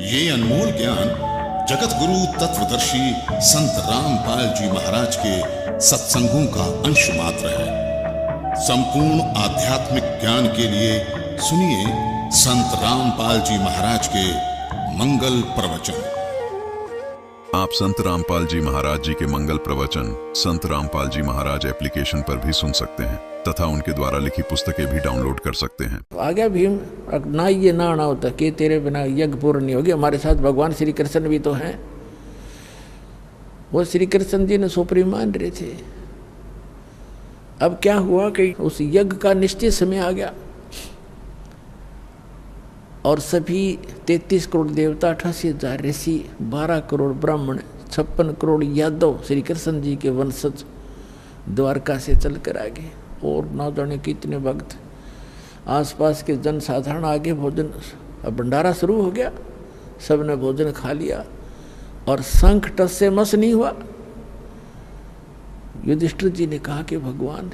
ये अनमोल ज्ञान जगत गुरु तत्वदर्शी संत रामपाल जी महाराज के सत्संगों का अंश मात्र है। संपूर्ण आध्यात्मिक ज्ञान के लिए सुनिए संत रामपाल जी महाराज के मंगल प्रवचन। आप संत रामपाल जी महाराज जी के मंगल प्रवचन संत रामपाल जी महाराज एप्लीकेशन पर भी सुन सकते हैं तथा उनके द्वारा लिखी पुस्तकें भी डाउनलोड कर सकते हैं। आ गया भीम, ना ये ना आना होता कि तेरे बिना यज्ञ पूर्ण नहीं होगी। हमारे साथ भगवान श्री कृष्ण भी तो हैं। वो श्री कृष्ण जी ने सोपरी मान रहे थे। अब क्या हुआ कि उस यज्ञ का निश्चित समय आ गया और सभी 33 करोड़ देवता, 88,000 ऋषि, 12 करोड़ ब्राह्मण, 56 करोड़ यादव श्री कृष्ण जी के वंशज द्वारका से चलकर आ गए। और ना जाने कितने भक्त, आसपास के जनसाधारण आगे भोजन, अब भंडारा शुरू हो गया। सबने भोजन खा लिया और शंख टस से मस नहीं हुआ। युधिष्ठिर जी ने कहा कि भगवान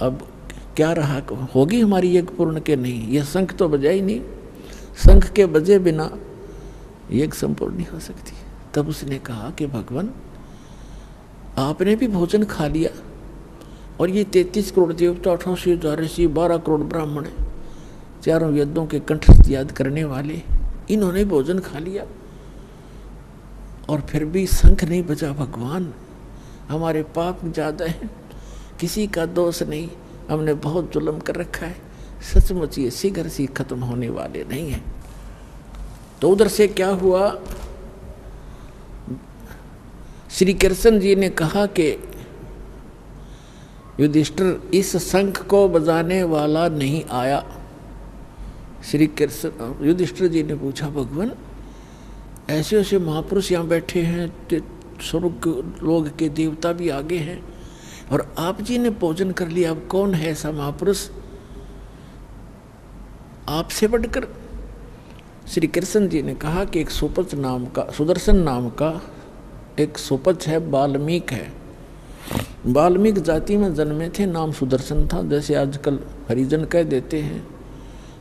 अब क्या रहा, होगी हमारी यज्ञ पूर्ण के नहीं? यह शंख तो बजा ही नहीं, शंख के बजे बिना यज्ञ संपूर्ण नहीं हो सकती। तब उसने कहा कि भगवान आपने भी भोजन खा लिया और ये 33 करोड़ देवता, 88,000 ऋषि, 12 करोड़ ब्राह्मण, चारों वेदों के कंठस्थ याद करने वाले, इन्होंने भोजन खा लिया और फिर भी शंख नहीं बजा। भगवान हमारे पाप ज़्यादा हैं, किसी का दोष नहीं, हमने बहुत जुल्म कर रखा है, सचमुच ये शीघ्र से खत्म होने वाले नहीं हैं। तो उधर से क्या हुआ, श्री कृष्ण जी ने कहा कि युधिष्ठिर इस शंख को बजाने वाला नहीं आया। श्री कृष्ण युधिष्ठिर जी ने पूछा भगवान ऐसे ऐसे महापुरुष यहाँ बैठे हैं, स्वर्ग लोग के देवता भी आगे हैं और आप जी ने भोजन कर लिया, अब कौन है ऐसा महापुरुष आपसे बढ़कर? श्री कृष्ण जी ने कहा कि एक सुपच नाम का, सुदर्शन नाम का एक सुपच है, वाल्मीकि है। वाल्मीकि जाति में जन्मे थे, नाम सुदर्शन था। जैसे आजकल हरिजन कह देते हैं,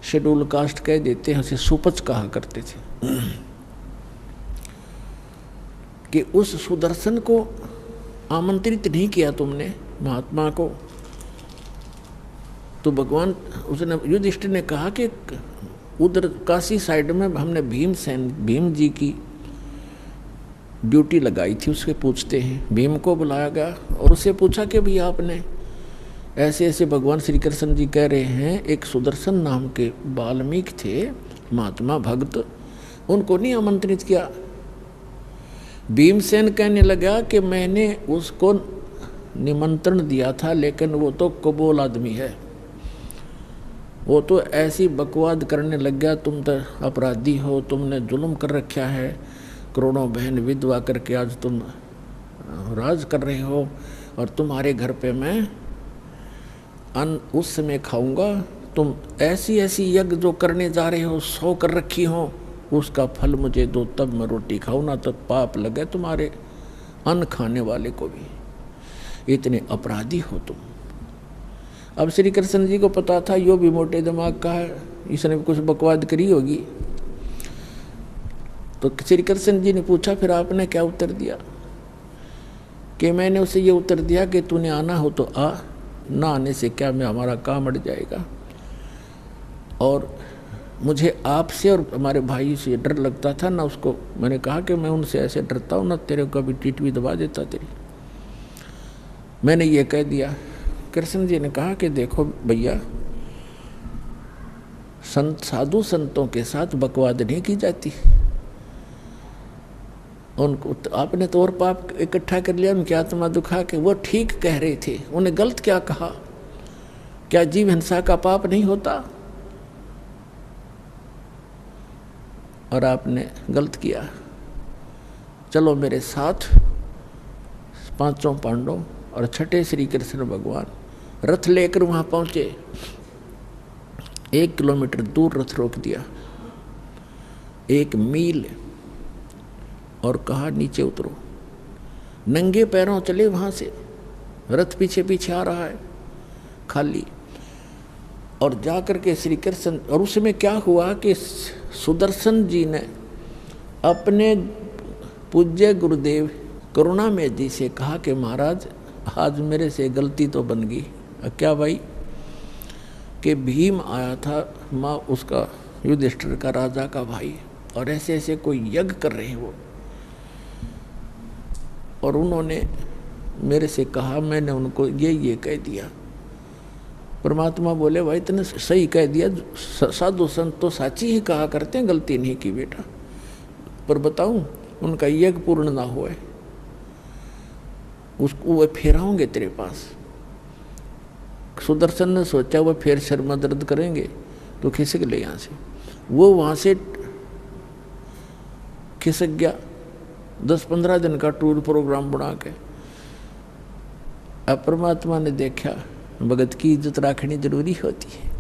शेड्यूल कास्ट कह देते हैं, उसे सुपच कहा करते थे। कि उस सुदर्शन को आमंत्रित नहीं किया तुमने महात्मा को? तो भगवान उसने, युधिष्ठिर ने कहा कि उधर काशी साइड में हमने भीम जी की ड्यूटी लगाई थी, उसके पूछते हैं। भीम को बुलाया गया और उससे पूछा कि भाई आपने ऐसे ऐसे भगवान श्री कृष्ण जी कह रहे हैं, एक सुदर्शन नाम के वाल्मीकि थे महात्मा भक्त, उनको नहीं आमंत्रित किया? भीमसेन कहने लगा कि मैंने उसको निमंत्रण दिया था, लेकिन वो तो कबूल आदमी है, वो तो ऐसी बकवाद करने लग गया, तुम तो अपराधी हो, तुमने जुल्म कर रखा है, करोड़ों बहन विधवा करके आज तुम राज कर रहे हो और तुम्हारे घर पे मैं अन्न उस समय खाऊंगा, तुम ऐसी ऐसी यज्ञ जो करने जा रहे हो 100 कर रखी हो, उसका फल मुझे दो तब मैं रोटी खाऊं, ना तो पाप लगे तुम्हारे अन्न खाने वाले को भी। इतने अपराधी हो तुम। अब श्री कृष्ण जी को पता था यो भी मोटे दिमाग का है, इसने भी कुछ बकवाद करी होगी। तो श्री कृष्ण जी ने पूछा फिर आपने क्या उत्तर दिया? कि मैंने उसे ये उत्तर दिया कि तूने आना हो तो आ, ना आने से क्या मैं हमारा काम अड़ जाएगा। और मुझे आपसे और हमारे भाई से डर लगता था ना, उसको मैंने कहा कि मैं उनसे ऐसे डरता हूँ ना, तेरे को कभी टीट भी दबा देता तेरी। मैंने ये कह दिया। कृष्ण जी ने कहा कि देखो भैया, संत साधु संतों के साथ बकवाद नहीं की जाती। उनको आपने तो और पाप इकट्ठा कर लिया, उनकी आत्मा दुखा के। वो ठीक कह रहे थे, उन्हें गलत क्या कहा? क्या जीव हिंसा का पाप नहीं होता? और आपने गलत किया। चलो मेरे साथ, पांचों पांडव और छठे श्री कृष्ण भगवान रथ लेकर वहां पहुंचे। 1 किलोमीटर दूर रथ रोक दिया, 1 मील, और कहा नीचे उतरो। नंगे पैरों चले वहां से, रथ पीछे पीछे आ रहा है खाली। और जाकर के श्री कृष्ण, और उसमें क्या हुआ कि सुदर्शन जी ने अपने पूज्य गुरुदेव करुणामय जी से कहा कि महाराज आज मेरे से गलती तो बन गई। क्या भाई? कि भीम आया था, माँ उसका युधिष्ठिर का राजा का भाई, और ऐसे ऐसे कोई यज्ञ कर रहे हैं वो, और उन्होंने मेरे से कहा, मैंने उनको ये कह दिया। परमात्मा बोले भाई तूने सही कह दिया, साधु संत तो साची ही कहा करते हैं, गलती नहीं की बेटा, पर बताऊं उनका यज्ञ पूर्ण ना हुए उसको वह फेराऊंगे तेरे पास। सुदर्शन ने सोचा वह फिर सिर में दर्द करेंगे तो खिसक ले यहाँ से। वो वहाँ से खिसक गया, 10-15 दिन का टूर प्रोग्राम बना के। अब परमात्मा ने देखा भगत की इज्जत रखनी जरूरी होती है।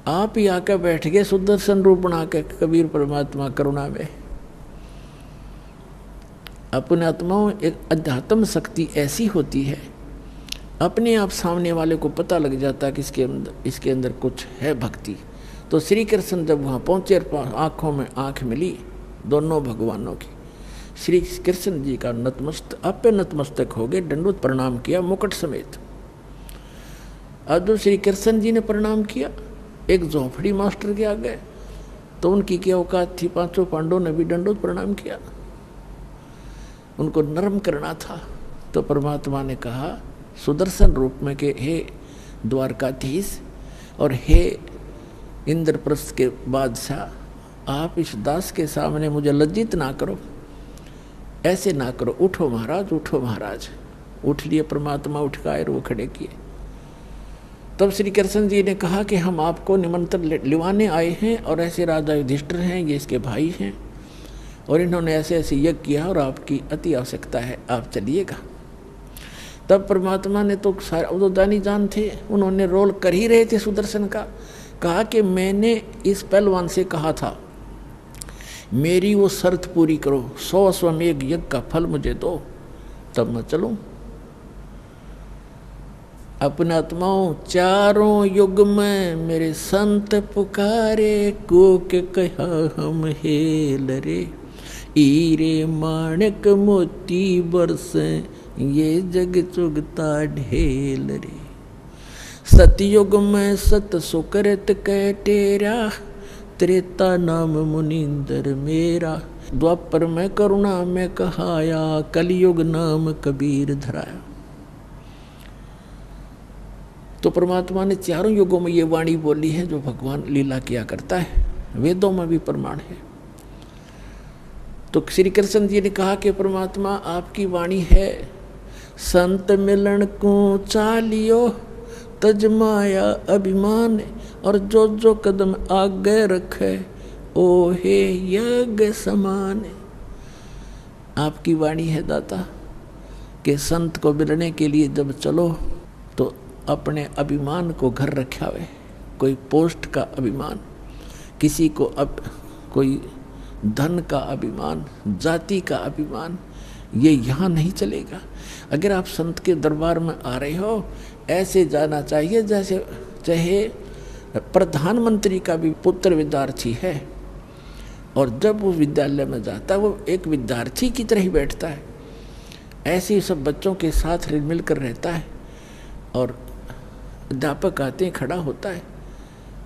आप ही आकर बैठ गए सुदर्शन रूप बना के कबीर परमात्मा करुणा में। अपने आत्माओं एक अध्यात्म शक्ति ऐसी होती है, अपने आप सामने वाले को पता लग जाता है कि इसके अंदर कुछ है भक्ति। तो श्री कृष्ण जब वहाँ पहुँचे, आँखों में आँख मिली दोनों भगवानों की, श्री कृष्ण जी का नतमस्तक हो गए, दंडवत प्रणाम किया मुकुट समेत। अब जो श्री कृष्ण जी ने प्रणाम किया, एक झोंपड़ी मास्टर के आ गए तो उनकी क्या औकात थी, 5 पांडवों ने भी दंडवत प्रणाम किया, उनको नरम करना था। तो परमात्मा ने कहा सुदर्शन रूप में कि हे द्वारकाधीश और हे इंद्रप्रस्थ के बादशाह, आप इस दास के सामने मुझे लज्जित ना करो, ऐसे ना करो, उठो महाराज, उठो महाराज। उठ लिए परमात्मा, उठ कर वो खड़े किए। तब श्री कृष्ण जी ने कहा कि हम आपको निमंत्रण लिवाने आए हैं, और ऐसे राजा युधिष्ठिर हैं, ये इसके भाई हैं, और इन्होंने ऐसे ऐसे यज्ञ किया और आपकी अति आवश्यकता है, आप चलिएगा। तब परमात्मा ने तो सारे अवदानी जान थे, उन्होंने रोल कर ही रहे थे सुदर्शन का। कहा कि मैंने इस पहलवान से कहा था मेरी वो शर्त पूरी करो, 100 अश्वमेध यज्ञ का फल मुझे दो, तब मैं चलूं। अपने आत्माओं चारों युग में मेरे संत पुकारे, को के कहा हम हेल रे, हीरे माणिक मोती बरसे, ये जग चुगता ढेल रे। सतयुग में सत सुकृत कह टेरा, त्रेता नाम मुनिंदर मेरा, द्वापर में करुणा में कहाया, कलयुग नाम कबीर धराया। तो परमात्मा ने चारों युगों में ये वाणी बोली है जो भगवान लीला किया करता है, वेदों में भी प्रमाण है। तो श्री कृष्ण जी ने कहा कि परमात्मा आपकी वाणी है, संत मिलन को चालियो, तजमाया अभिमान, और जो जो कदम आगे रखे, ओ हे यज्ञ समान। आपकी वाणी है दाता कि संत को मिलने के लिए जब चलो तो अपने अभिमान को घर रखावे। कोई पोस्ट का अभिमान, किसी को अब कोई धन का अभिमान, जाति का अभिमान, ये यहाँ नहीं चलेगा। अगर आप संत के दरबार में आ रहे हो, ऐसे जाना चाहिए जैसे चाहे प्रधानमंत्री का भी पुत्र विद्यार्थी है, और जब वो विद्यालय में जाता है वो एक विद्यार्थी की तरह ही बैठता है। ऐसे ही सब बच्चों के साथ मिलकर रहता है, और अध्यापक आते हैं, खड़ा होता है,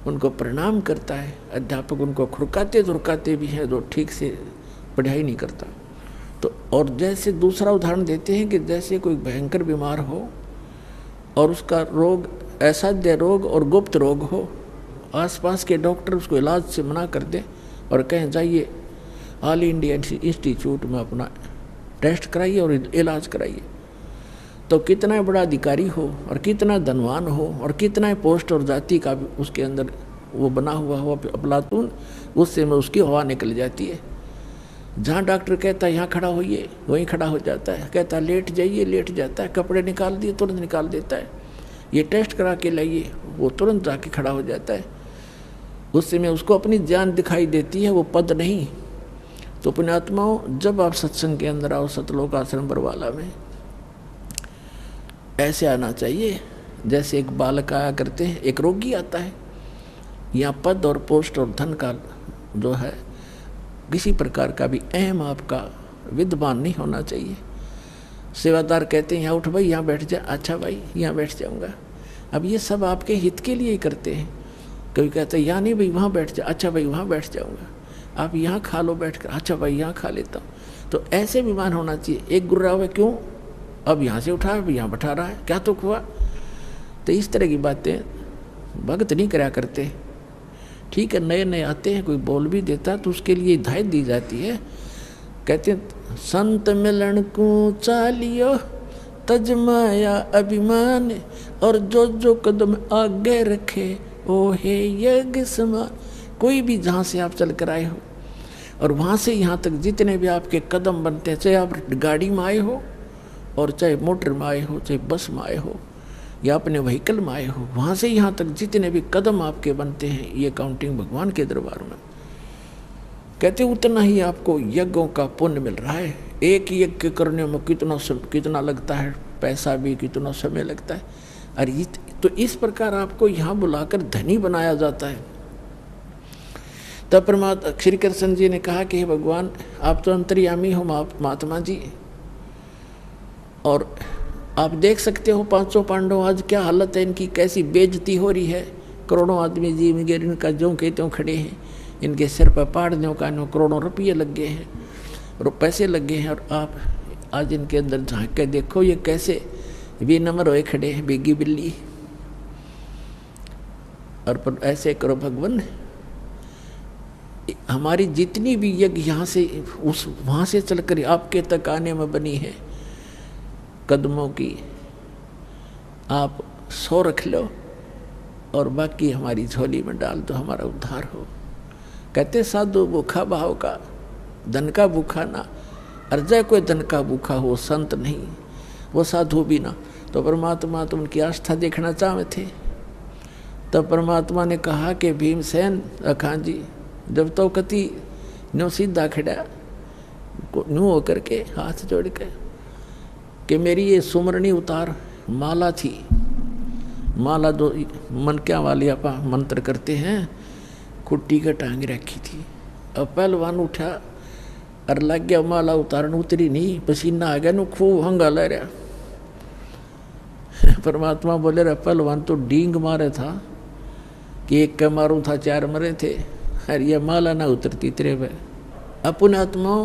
उनको प्रणाम करता है। अध्यापक उनको खुरकाते धुरकाते भी हैं जो ठीक से पढ़ाई नहीं करता। तो और जैसे दूसरा उदाहरण देते हैं कि जैसे कोई भयंकर बीमार हो और उसका रोग असाध्य रोग और गुप्त रोग हो, आसपास के डॉक्टर उसको इलाज से मना कर दें और कहें जाइए ऑल इंडिया इंस्टीट्यूट में अपना टेस्ट कराइए और इलाज कराइए, तो कितना बड़ा अधिकारी हो और कितना धनवान हो और कितना पोस्ट और जाति का भी उसके अंदर वो बना हुआ हो अफलातून, उससे में उसकी हवा निकल जाती है। जहाँ डॉक्टर कहता है यहाँ खड़ा होइए, वहीं खड़ा हो जाता है। कहता है लेट जाइए, लेट जाता है। कपड़े निकाल दिए, तुरंत निकाल देता है। ये टेस्ट करा के लाइए, वो तुरंत जाके खड़ा हो जाता है। उससे में उसको अपनी जान दिखाई देती है, वो पद नहीं। तो पुण्यात्माओं, जब आप सत्संग के अंदर आओ, सतलोक आश्रम बरवाला में, ऐसे आना चाहिए जैसे एक बालक आया करते हैं, एक रोगी आता है। यहाँ पद और पोस्ट और धन का जो है किसी प्रकार का भी अहम आपका विद्वान नहीं होना चाहिए। सेवादार कहते हैं यहाँ उठ भाई, यहाँ बैठ जा, अच्छा भाई यहाँ बैठ जाऊँगा। अब ये सब आपके हित के लिए ही करते हैं। कभी कहते हैं यहाँ नहीं भाई वहाँ बैठ जा, अच्छा भाई वहाँ बैठ जाऊँगा। आप यहाँ खा लो बैठ कर, अच्छा भाई यहाँ खा लेता हूँ। तो ऐसे विमान होना चाहिए। एक गुर्रा हुआ क्यों, अब यहाँ से उठा, अब यहाँ बैठा रहा है, क्या तो हुआ। तो इस तरह की बातें भगत नहीं करा करते। ठीक है, नए नए आते हैं, कोई बोल भी देता तो उसके लिए हिदायत दी जाती है। कहते हैं संत मिलन को चालियो तजमाया अभिमान, और जो जो कदम आगे रखे ओ है यज्ञ समान। कोई भी जहाँ से आप चल कर आए हो और वहाँ से यहाँ तक जितने भी आपके कदम बनते हैं, चाहे आप गाड़ी में आए हो और चाहे मोटर में आए हो, चाहे बस में आए हो या अपने व्हीकल में आए हो, वहाँ से यहाँ तक जितने भी कदम आपके बनते हैं, ये काउंटिंग भगवान के दरबार में। कहते उतना ही आपको यज्ञों का पुण्य मिल रहा है। एक यज्ञ करने में कितना लगता है, पैसा भी कितना समय लगता है। और तो इस प्रकार आपको यहाँ बुलाकर धनी बनाया जाता है। तब परमात्मा श्री कृष्ण जी ने कहा कि हे भगवान, आप तो अंतर्यामी हो महात्मा जी, और आप देख सकते हो पांचों पांडव आज क्या हालत है, इनकी कैसी बेइज्जती हो रही है। करोड़ों आदमी जी वगैरह इनका जो के त्यों खड़े हैं, इनके सिर पर पाड़ने का करोड़ों रुपये लग गए हैं और पैसे लग गए हैं, और आप आज इनके अंदर झांक के देखो ये कैसे बेनम्र होए खड़े हैं, बेगी बिल्ली। और पर ऐसे करो भगवान, हमारी जितनी भी यज्ञ यहाँ से वहाँ से चलकर आपके तक आने में बनी है कदमों की, आप 100 रख लो और बाकी हमारी झोली में डाल दो, हमारा उद्धार हो। कहते साधु भूखा भाव का, धन का भूखा ना। अर्जय कोई धन का भूखा हो, संत नहीं, वो साधु भी ना। तो परमात्मा तो उनकी आस्था देखना चाहते थे। तब परमात्मा ने कहा कि भीमसेन अखान जी, जब तो कति न्यू सीधा खड़ा न्यू होकर के हाथ जोड़ के कि मेरी ये सुमरणी उतार। माला थी, माला दो मनक्या वाली आप मंत्र करते हैं, कुट्टी का टांग रखी थी। अब पहलवान उठा और लग गया माला उतारन, उतरी नहीं, पसीना आ गया, नु खूब हंगा ले रहा। परमात्मा बोले रहा पहलवान तो डींग मारे था कि एक के मारू था 4 मरे थे, अरे ये माला ना उतरती तेरे पे। अपने आत्मा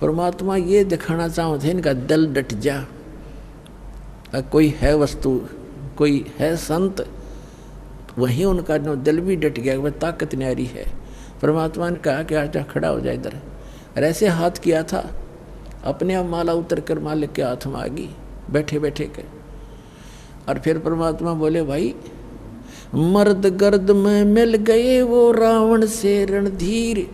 परमात्मा ये दिखाना चाहते थे इनका दिल डट जा। कोई है वस्तु, कोई है संत, वहीं उनका जो दिल भी डट गया, वह ताकत न्यारी है। परमात्मा ने कहा कि आजा खड़ा हो जाए इधर, और ऐसे हाथ किया था, अपने आप माला उतर कर मालिक के हाथ में आ गई बैठे बैठे के। और फिर परमात्मा बोले भाई, मर्द गर्द में मिल गए वो रावण से रणधीर,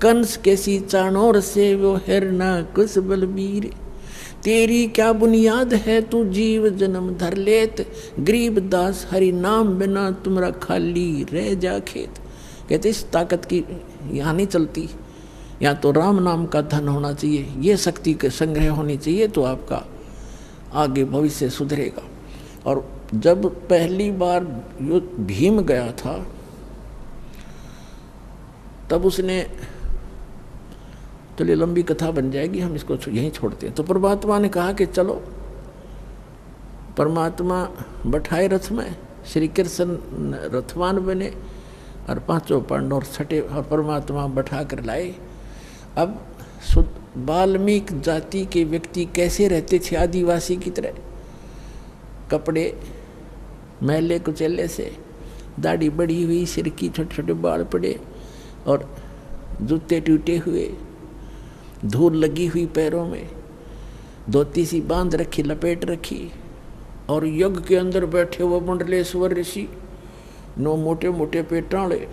कंस के सी चाणोर से वो हिरना कुश बलबीर। तेरी क्या बुनियाद है तू जीव जन्म धर लेत, गरीब दास हरि नाम बिना तुम्हारा खाली रह जा खेत। कहते इस ताकत की यहाँ नहीं चलती, यहाँ तो राम नाम का धन होना चाहिए, ये शक्ति के संग्रह होनी चाहिए, तो आपका आगे भविष्य सुधरेगा। और जब पहली बार भीम गया था तब उसने, चलिए लंबी कथा बन जाएगी, हम इसको यहीं छोड़ते हैं। तो परमात्मा ने कहा कि चलो, परमात्मा बैठाए रथ में, श्री कृष्ण रथवान बने और पांचों पांडव छठे और परमात्मा बैठा कर लाए। अब वाल्मीकि जाति के व्यक्ति कैसे रहते थे, आदिवासी की तरह, कपड़े मैले कुचेले से, दाढ़ी बड़ी हुई, सिर की छोटे छोटे बाल पड़े और जूते टूटे हुए, धूल लगी हुई पैरों में, धोती सी बांध रखी, लपेट रखी, और यज्ञ के अंदर बैठे हुए मंडलेश्वर ऋषि, 9 मोटे मोटे पेटाले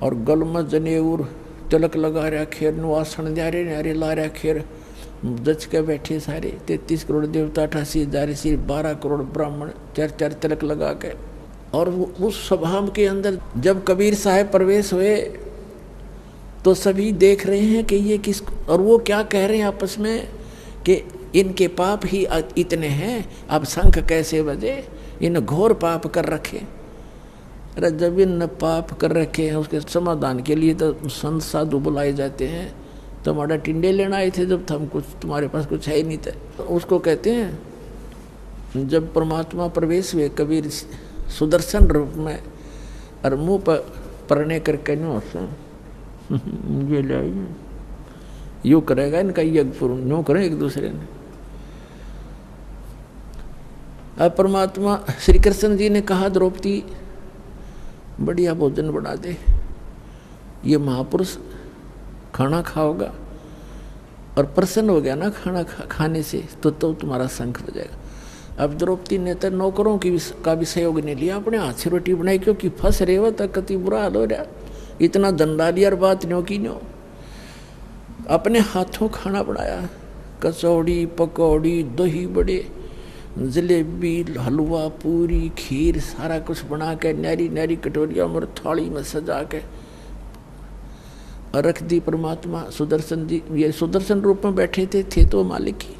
और गल में जनेऊर तिलक लगा रहा खेर, नो आसन न्यारे न्यारे ला रहा खेर, जच के बैठे सारे 33 करोड़ देवता, 88,000 ऋषि, 12 करोड़ ब्राह्मण, 4 तिलक लगा के। और उस सभा के अंदर जब कबीर साहब प्रवेश हुए तो सभी देख रहे हैं कि ये किस, और वो क्या कह रहे हैं आपस में कि इनके पाप ही इतने हैं, अब शंख कैसे बजे, इन घोर पाप कर रखे। अरे जब इन पाप कर रखे हैं उसके समाधान के लिए तो संत साधु बुलाए जाते हैं। तुम्हारा टिंडे लेना आए थे जब हम कुछ तुम्हारे पास कुछ है ही नहीं था। तो उसको कहते हैं जब परमात्मा प्रवेश हुए कबीर सुदर्शन रूप में और मुँह पर परने करके ये ले यूँ करेगा इनका यज्ञ पूर्ण यूँ करें एक दूसरे ने। अब परमात्मा श्री कृष्ण जी ने कहा द्रौपदी बढ़िया भोजन बना दे, ये महापुरुष खाना खाओगा और प्रसन्न हो गया ना खाना खाने से तो तुम्हारा शंख बजेगा। अब द्रौपदी ने तो नौकरों का भी सहयोग नहीं लिया, अपने हाथ से रोटी बनाई क्योंकि फंस रहे हो तक कति बुरा हाल हो रहा, इतना दंडा लिया और बात न्यो की न्यो। अपने हाथों खाना बनाया, कचौड़ी पकौड़ी दही बड़े जलेबी हलवा पूरी खीर सारा कुछ बना के न्यारी न्यारी कटोरिया और थाली में सजा के रख दी। परमात्मा सुदर्शन जी ये सुदर्शन रूप में बैठे थे तो मालिक ही।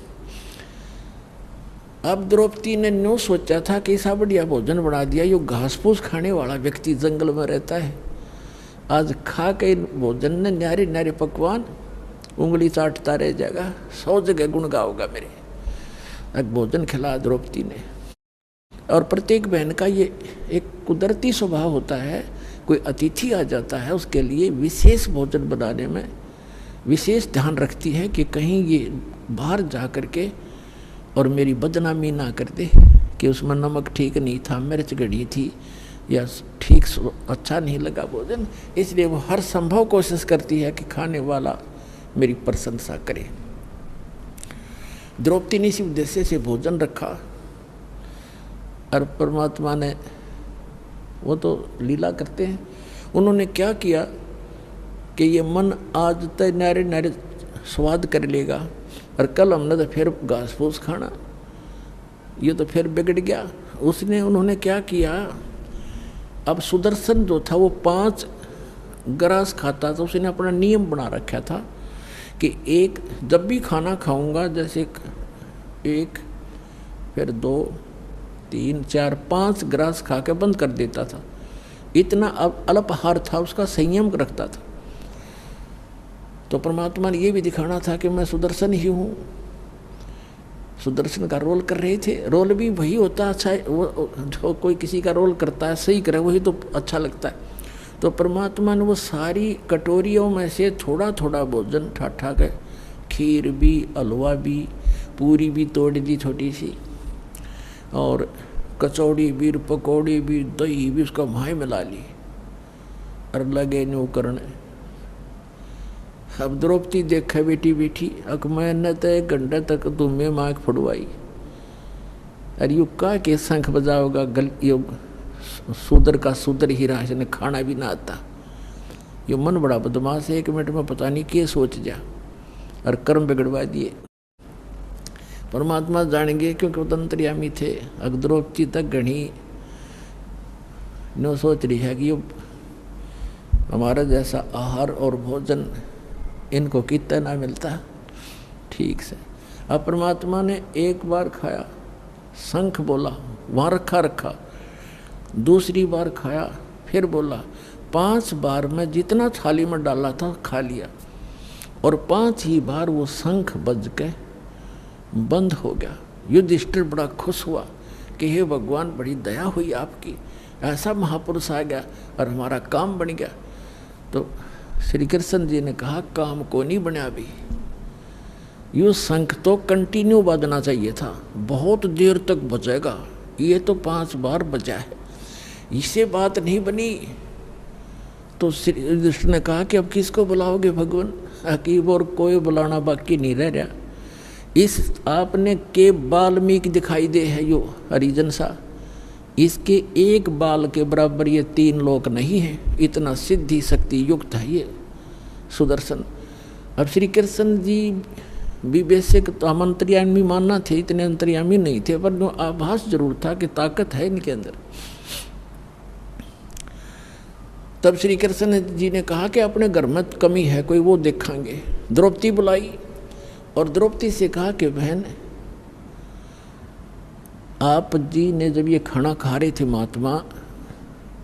अब द्रौपदी ने न्यू सोचा था कि ऐसा बढ़िया भोजन बना दिया, यो घास फूस खाने वाला व्यक्ति जंगल में रहता है, आज खा के भोजन ने न्यारे न्यारे पकवान उंगली चाटता रह जाएगा, 100 जगह गुण गाओगा मेरे। अब भोजन खिला द्रौपदी ने। और प्रत्येक बहन का ये एक कुदरती स्वभाव होता है, कोई अतिथि आ जाता है उसके लिए विशेष भोजन बनाने में विशेष ध्यान रखती है कि कहीं ये बाहर जा कर के और मेरी बदनामी ना कर दे कि उसमें नमक ठीक नहीं था, मिर्च गड़ी थी या ठीक अच्छा नहीं लगा भोजन। इसलिए वो हर संभव कोशिश करती है कि खाने वाला मेरी प्रशंसा करे। द्रौपदी ने इसी उद्देश्य से भोजन रखा और परमात्मा ने वो तो लीला करते हैं, उन्होंने क्या किया कि ये मन आज तक नारे नारे स्वाद कर लेगा और कल हमने तो फिर घास फूस खाना, ये तो फिर बिगड़ गया। उन्होंने क्या किया, अब सुदर्शन जो था वो 5 ग्रास खाता था, उसने अपना नियम बना रखा था कि एक जब भी खाना खाऊंगा जैसे 1 फिर 2 3 4 5 ग्रास खा के बंद कर देता था। इतना अब अल्पाहार था, उसका संयम रखता था। तो परमात्मा ने ये भी दिखाना था कि मैं सुदर्शन ही हूँ, सुदर्शन का रोल कर रहे थे। रोल भी वही होता है अच्छा, वो जो कोई किसी का रोल करता है सही करे वही तो अच्छा लगता है। तो परमात्मा ने वो सारी कटोरियों में से थोड़ा थोड़ा भोजन ठाठा के, खीर भी हलवा भी पूरी भी तोड़ दी छोटी सी, और कचौड़ी भी पकौड़ी भी दही भी उसका भाई मिला ली और लगे न्यू करने। अब द्रौपदी देखा बेटी बेटी अक मैंने तो 1 घंटे तक तुम्हें माँग फड़वाई, अरे यू का के शंख बजाओगा योग सूदर का सूदर ही रहा, इसने खाना भी ना आता। ये मन बड़ा बदमाश है, 1 मिनट में पता नहीं क्या सोच जा और कर्म बिगड़वा दिए। परमात्मा जानेंगे क्योंकि वो अंतर्यामी थे। द्रौपदी तक घनी न सोच रही है कि ये हमारा जैसा आहार और भोजन इनको कितना ना मिलता ठीक से। अब परमात्मा ने एक बार खाया, शंख बोला, वहाँ रखा, दूसरी बार खाया, फिर बोला, 5 बार में जितना थाली में डाला था खा लिया और 5 ही बार वो शंख बज के बंद हो गया। युधिष्ठिर बड़ा खुश हुआ कि हे भगवान बड़ी दया हुई आपकी, ऐसा महापुरुष आ गया और हमारा काम बन गया। तो श्री कृष्ण जी ने कहा काम को नहीं बना अभी, यो शंख तो कंटिन्यू बजना चाहिए था, बहुत देर तक बजेगा, ये तो 5 बार बजा है, इससे बात नहीं बनी। तो श्री युधिष्ठिर ने कहा कि अब किसको बुलाओगे भगवान, हकीब और कोई बुलाना बाकी नहीं रह रहा। इस आपने के वाल्मीकि दिखाई दे है यो हरिजन सा, इसके एक बाल के बराबर ये 3 लोक नहीं है, इतना सिद्धि शक्ति युक्त है ये सुदर्शन। अब श्री कृष्ण जी विवेशक तो हम अंतर्यामी मानना थे, इतने अंतर्यामी नहीं थे, पर आभास जरूर था कि ताकत है इनके अंदर। तब श्री कृष्ण जी ने कहा कि अपने घर में कमी है कोई, वो देखेंगे। द्रौपदी बुलाई और द्रौपदी से कहा कि बहन आप जी ने जब ये खाना खा रहे थे महात्मा,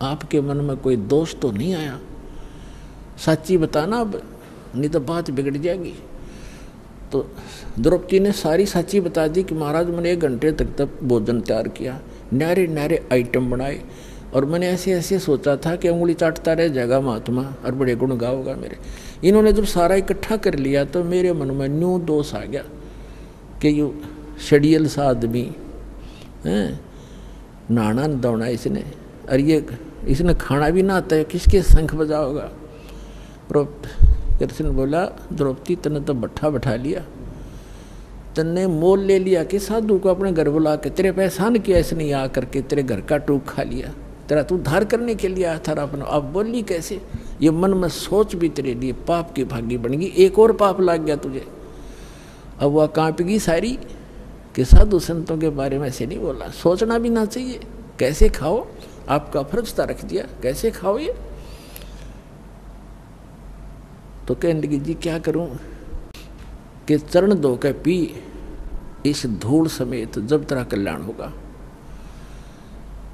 आपके मन में कोई दोष तो नहीं आया? सच्ची बताना अब, नहीं तो बात बिगड़ जाएगी। तो द्रौपदी ने सारी सच्ची बता दी कि महाराज मैंने 1 घंटे तक भोजन तैयार किया, न्यारे न्यारे आइटम बनाए, और मैंने ऐसे ऐसे सोचा था कि उंगली चाटता रह जाएगा महात्मा और बड़े गुण गाओगा मेरे। इन्होंने जब सारा इकट्ठा कर लिया तो मेरे मन में न्यू दोष आ गया कि यू शेडियल सा आदमी हैं, नहाना दौड़ना इसने, और ये इसने खाना भी ना आता है, किसके शंख बजाओगा? कृष्ण बोला द्रौपदी तने तो भट्ठा बैठा लिया, तन्ने मोल ले लिया कि साधु को अपने घर बुला के तेरे पे एहसान किया इसने, आ करके तेरे घर का टूक खा लिया, तेरा तू उद्धार करने के लिए आया था अपना। अब बोली कैसे? ये मन में सोच भी तेरे लिए पाप की भागी बन गई, एक और पाप लग गया तुझे। अब वह कांपेगी सारी कि साधु संतों के बारे में ऐसे नहीं बोला, सोचना भी ना चाहिए, कैसे खाओ, आपका फर्ज था रख दिया, कैसे खाओ ये? तो कहने लगी जी क्या करूं कि चरण धो के पी इस धूल समेत, जब तेरा कल्याण होगा।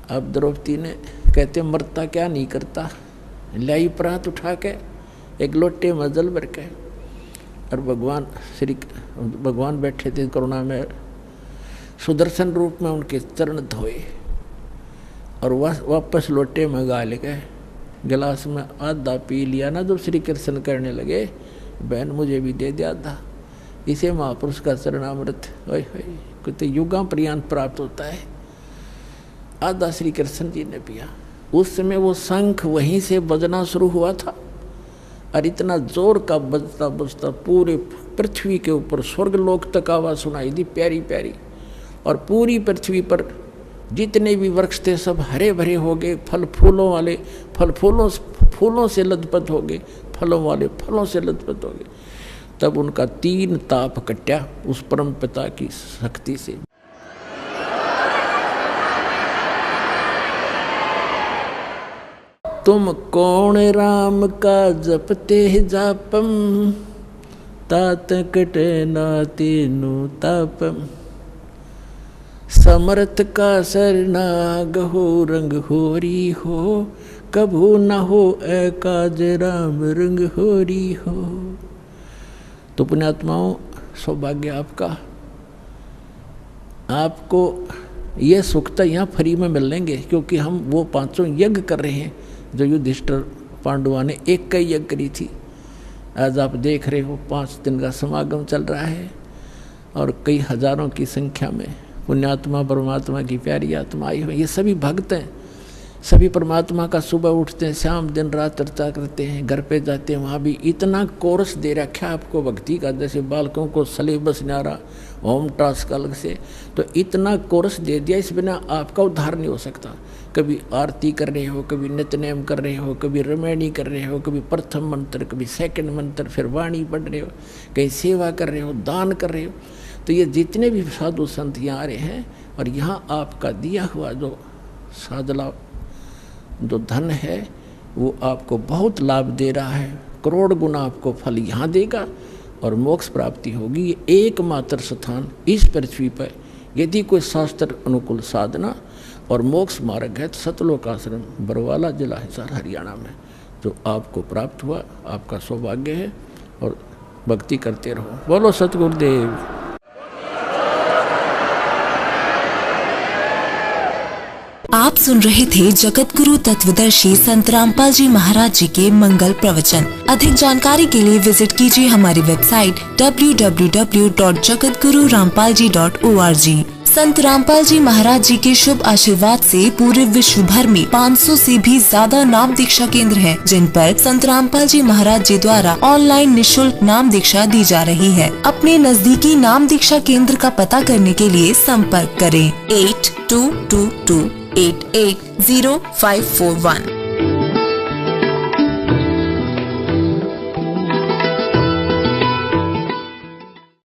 अब द्रौपदी ने कहते मरता क्या नहीं करता, लाई प्रात उठा के 1 लोटे में जल भर के, और भगवान बैठे थे करुणा में सुदर्शन रूप में, उनके चरण धोए और वापस लोटे में गाल गए, गिलास में आधा पी लिया ना। जब श्री कृष्ण करने लगे बहन मुझे भी दे दिया था, इसे महापुरुष का चरणामृत कुछ युगां पर्यंत प्राप्त होता है। आधा श्री कृष्ण जी ने पिया। उस समय वो शंख वहीं से बजना शुरू हुआ था, और इतना जोर का बजता बजता पूरे पृथ्वी के ऊपर स्वर्गलोक तक आवाज सुनाई दी प्यारी प्यारी, और पूरी पृथ्वी पर जितने भी वृक्ष थे सब हरे भरे हो गए, फल फूलों वाले फूलों से लदपत हो गए, फलों वाले फलों से लदपत हो गए। तब उनका 3 ताप कट्या उस परम पिता की शक्ति से। तुम कौन राम का जपते जापम, तात कटे नातेनु तापम, समर्थ का सरनाग हो रंग होरी हो, कभू न हो एकाज राम रंग होरी हो। तो पुण्यात्माओं सौभाग्य आपका, आपको ये सुख तो यहाँ फ्री में मिल लेंगे, क्योंकि हम वो 5 यज्ञ कर रहे हैं जो युधिष्ठिर पांडुआ ने 1 यज्ञ करी थी। आज आप देख रहे हो 5 दिन का समागम चल रहा है, और कई हजारों की संख्या में पुण्यात्मा परमात्मा की प्यारी आत्मा आई हुई। ये सभी भक्त हैं, सभी परमात्मा का सुबह उठते हैं, शाम दिन रात चर्चा करते हैं, घर पे जाते हैं, वहाँ भी इतना कोर्स दे रखा है आपको भक्ति का, जैसे बालकों को सिलेबस न्यारा होम टास्क अलग से, तो इतना कोर्स दे दिया, इस बिना आपका उद्धार नहीं हो सकता। कभी आरती कर रहे हो, कभी नित्यनेम कर रहे हो, कभी रामायणी कर रहे हो, कभी प्रथम मंत्र, कभी सेकंड मंत्र, फिर वाणी पढ़ रहे हो, कहीं सेवा कर रहे हो, दान कर रहे हो। तो ये जितने भी साधु संत यहाँ आ रहे हैं, और यहाँ आपका दिया हुआ जो साधला जो धन है वो आपको बहुत लाभ दे रहा है, करोड़ गुना आपको फल यहाँ देगा और मोक्ष प्राप्ति होगी। ये एकमात्र स्थान इस पृथ्वी पर यदि कोई शास्त्र अनुकूल साधना और मोक्ष मार्ग है तो सतलोक आश्रम बरवाला जिला हिसार हरियाणा में जो आपको प्राप्त हुआ, आपका सौभाग्य है। और भक्ति करते रहो। बोलो सतगुरुदेव। आप सुन रहे थे जगत गुरु तत्वदर्शी संत रामपाल जी महाराज जी के मंगल प्रवचन। अधिक जानकारी के लिए विजिट कीजिए हमारी वेबसाइट www.jagatgururampalji.org। संत रामपाल जी महाराज जी के शुभ आशीर्वाद से पूरे विश्व भर में 500 से भी ज्यादा नाम दीक्षा केंद्र हैं, जिन पर संत रामपाल जी महाराज जी द्वारा ऑनलाइन निःशुल्क नाम दीक्षा दी जा रही है। अपने नजदीकी नाम दीक्षा केंद्र का पता करने के लिए संपर्क करें 8222880541।